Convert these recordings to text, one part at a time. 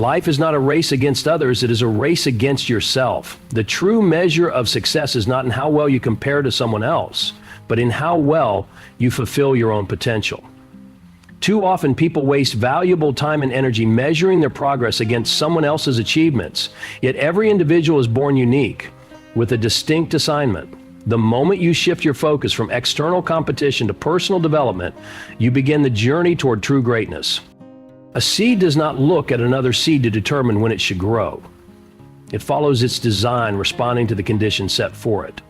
Life is not a race against others, it is a race against yourself. The true measure of success is not in how well you compare to someone else, but in how well you fulfill your own potential. Too often, people waste valuable time and energy measuring their progress against someone else's achievements. Yet every individual is born unique, with a distinct assignment. The moment you shift your focus from external competition to personal development, you begin the journey toward true greatness. A seed does not look at another seed to determine when it should grow. It follows its design, responding to the conditions set for it.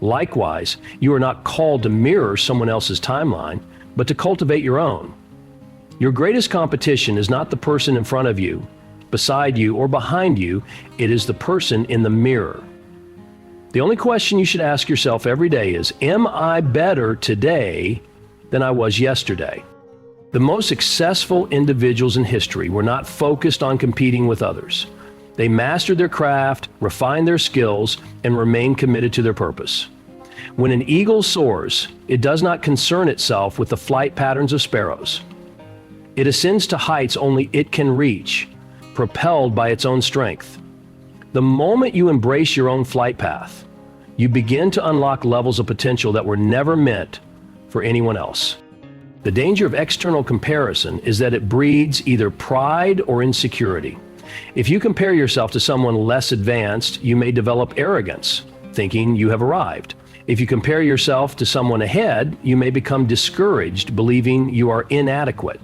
Likewise, you are not called to mirror someone else's timeline, but to cultivate your own. Your greatest competition is not the person in front of you, beside you, or behind you. It is the person in the mirror. The only question you should ask yourself every day is, am I better today than I was yesterday? The most successful individuals in history were not focused on competing with others. They mastered their craft, refined their skills, and remained committed to their purpose. When an eagle soars, it does not concern itself with the flight patterns of sparrows. It ascends to heights only it can reach, propelled by its own strength. The moment you embrace your own flight path, you begin to unlock levels of potential that were never meant for anyone else. The danger of external comparison is that it breeds either pride or insecurity. If you compare yourself to someone less advanced, you may develop arrogance, thinking you have arrived. If you compare yourself to someone ahead, you may become discouraged, believing you are inadequate.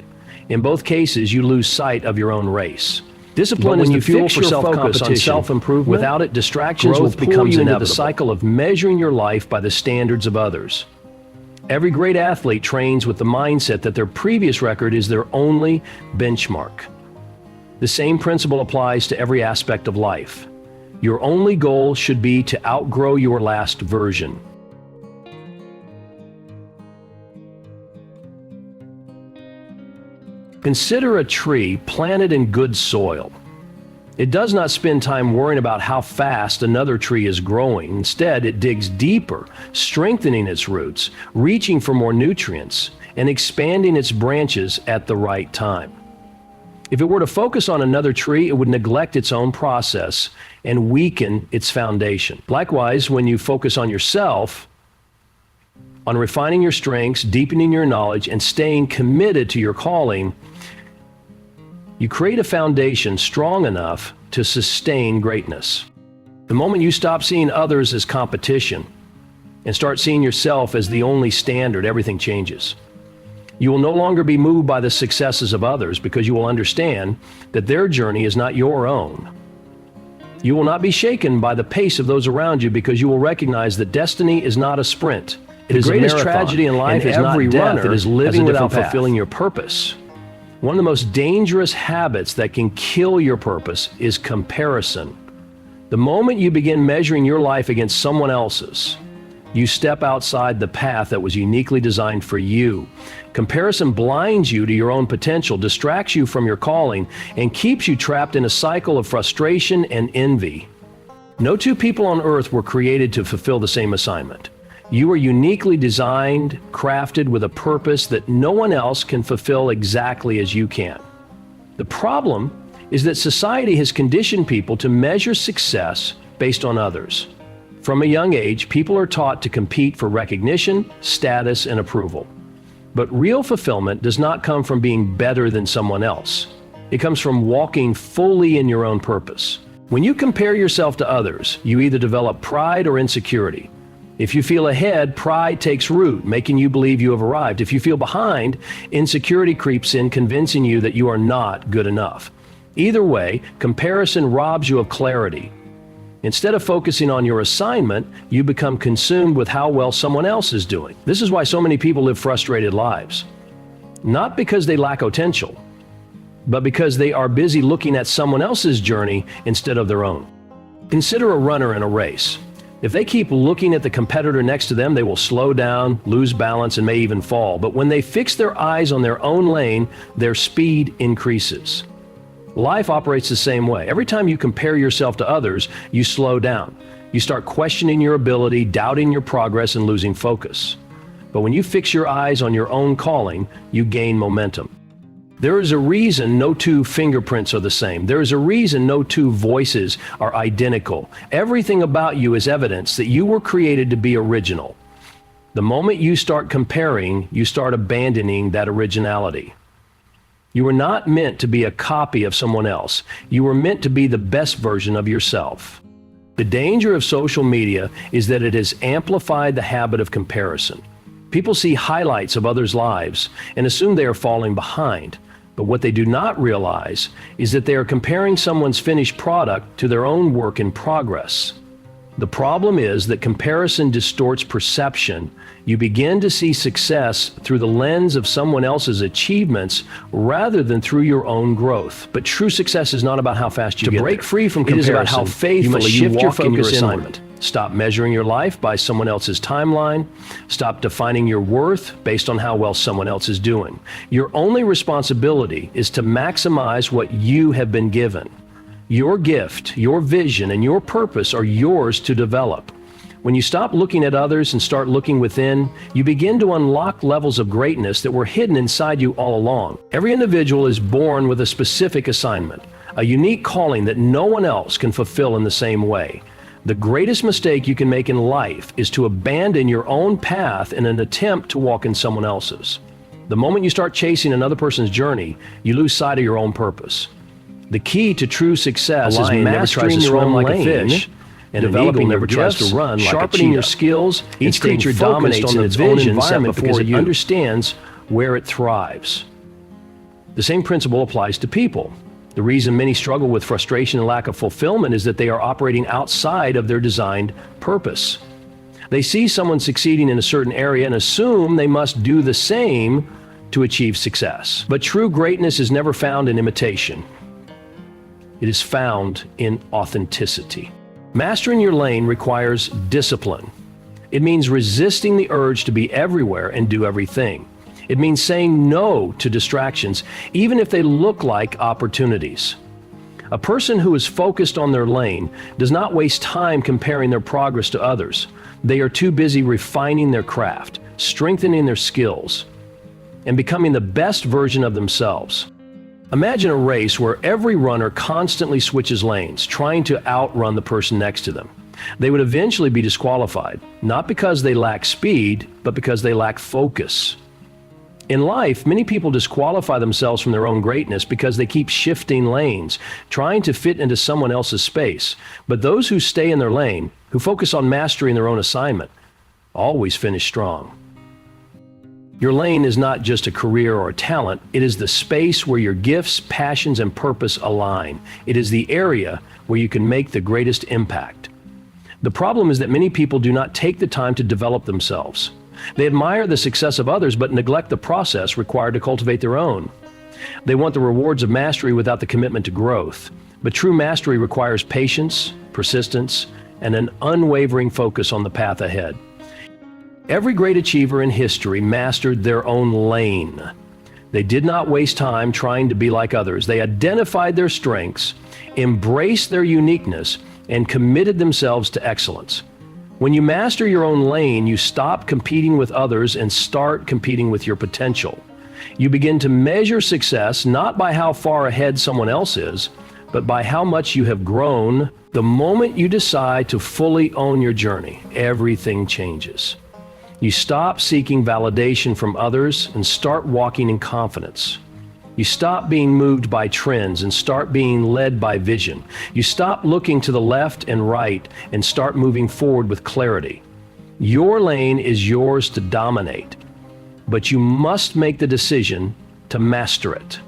In both cases, you lose sight of your own race. Discipline is the fuel for self-focus on self-improvement. Without it, distractions will pull you into the cycle of measuring your life by the standards of others. Every great athlete trains with the mindset that their previous record is their only benchmark. The same principle applies to every aspect of life. Your only goal should be to outgrow your last version. Consider a tree planted in good soil. It does not spend time worrying about how fast another tree is growing. Instead, it digs deeper, strengthening its roots, reaching for more nutrients, and expanding its branches at the right time. If it were to focus on another tree, it would neglect its own process and weaken its foundation. Likewise, when you focus on yourself, on refining your strengths, deepening your knowledge, and staying committed to your calling, you create a foundation strong enough to sustain greatness. The moment you stop seeing others as competition and start seeing yourself as the only standard, everything changes. You will no longer be moved by the successes of others because you will understand that their journey is not your own. You will not be shaken by the pace of those around you because you will recognize that destiny is not a sprint. It is a marathon. The greatest tragedy in life is not death, it is living without fulfilling your purpose. One of the most dangerous habits that can kill your purpose is comparison. The moment you begin measuring your life against someone else's, you step outside the path that was uniquely designed for you. Comparison blinds you to your own potential, distracts you from your calling, and keeps you trapped in a cycle of frustration and envy. No two people on earth were created to fulfill the same assignment. You are uniquely designed, crafted with a purpose that no one else can fulfill exactly as you can. The problem is that society has conditioned people to measure success based on others. From a young age, people are taught to compete for recognition, status, and approval. But real fulfillment does not come from being better than someone else. It comes from walking fully in your own purpose. When you compare yourself to others, you either develop pride or insecurity. If you feel ahead, pride takes root, making you believe you have arrived. If you feel behind, insecurity creeps in, convincing you that you are not good enough. Either way, comparison robs you of clarity. Instead of focusing on your assignment, you become consumed with how well someone else is doing. This is why so many people live frustrated lives. Not because they lack potential, but because they are busy looking at someone else's journey instead of their own. Consider a runner in a race. If they keep looking at the competitor next to them, they will slow down, lose balance, and may even fall. But when they fix their eyes on their own lane, their speed increases. Life operates the same way. Every time you compare yourself to others, you slow down. You start questioning your ability, doubting your progress, and losing focus. But when you fix your eyes on your own calling, you gain momentum. There is a reason no two fingerprints are the same. There is a reason no two voices are identical. Everything about you is evidence that you were created to be original. The moment you start comparing, you start abandoning that originality. You were not meant to be a copy of someone else. You were meant to be the best version of yourself. The danger of social media is that it has amplified the habit of comparison. People see highlights of others' lives and assume they are falling behind. But what they do not realize is that they are comparing someone's finished product to their own work in progress. The problem is that comparison distorts perception. You begin to see success through the lens of someone else's achievements rather than through your own growth. But true success is not about how fast you get there. To break free from comparison, it is about how faithfully you shift your focus inward. Stop measuring your life by someone else's timeline. Stop defining your worth based on how well someone else is doing. Your only responsibility is to maximize what you have been given. Your gift, your vision, and your purpose are yours to develop. When you stop looking at others and start looking within, you begin to unlock levels of greatness that were hidden inside you all along. Every individual is born with a specific assignment, a unique calling that no one else can fulfill in the same way. The greatest mistake you can make in life is to abandon your own path in an attempt to walk in someone else's. The moment you start chasing another person's journey, you lose sight of your own purpose. The key to true success is mastering your own lane, and developing your gifts, sharpening your skills. Each creature dominates on its own environment because it understands where it thrives. The same principle applies to people. The reason many struggle with frustration and lack of fulfillment is that they are operating outside of their designed purpose. They see someone succeeding in a certain area and assume they must do the same to achieve success. But true greatness is never found in imitation. It is found in authenticity. Mastering your lane requires discipline. It means resisting the urge to be everywhere and do everything. It means saying no to distractions, even if they look like opportunities. A person who is focused on their lane does not waste time comparing their progress to others. They are too busy refining their craft, strengthening their skills, and becoming the best version of themselves. Imagine a race where every runner constantly switches lanes, trying to outrun the person next to them. They would eventually be disqualified, not because they lack speed, but because they lack focus. In life, many people disqualify themselves from their own greatness because they keep shifting lanes, trying to fit into someone else's space. But those who stay in their lane, who focus on mastering their own assignment, always finish strong. Your lane is not just a career or a talent. It is the space where your gifts, passions, and purpose align. It is the area where you can make the greatest impact. The problem is that many people do not take the time to develop themselves. They admire the success of others but neglect the process required to cultivate their own. They want the rewards of mastery without the commitment to growth. But true mastery requires patience, persistence, and an unwavering focus on the path ahead. Every great achiever in history mastered their own lane. They did not waste time trying to be like others. They identified their strengths, embraced their uniqueness, and committed themselves to excellence. When you master your own lane, you stop competing with others and start competing with your potential. You begin to measure success not by how far ahead someone else is, but by how much you have grown. The moment you decide to fully own your journey, everything changes. You stop seeking validation from others and start walking in confidence. You stop being moved by trends and start being led by vision. You stop looking to the left and right and start moving forward with clarity. Your lane is yours to dominate, but you must make the decision to master it.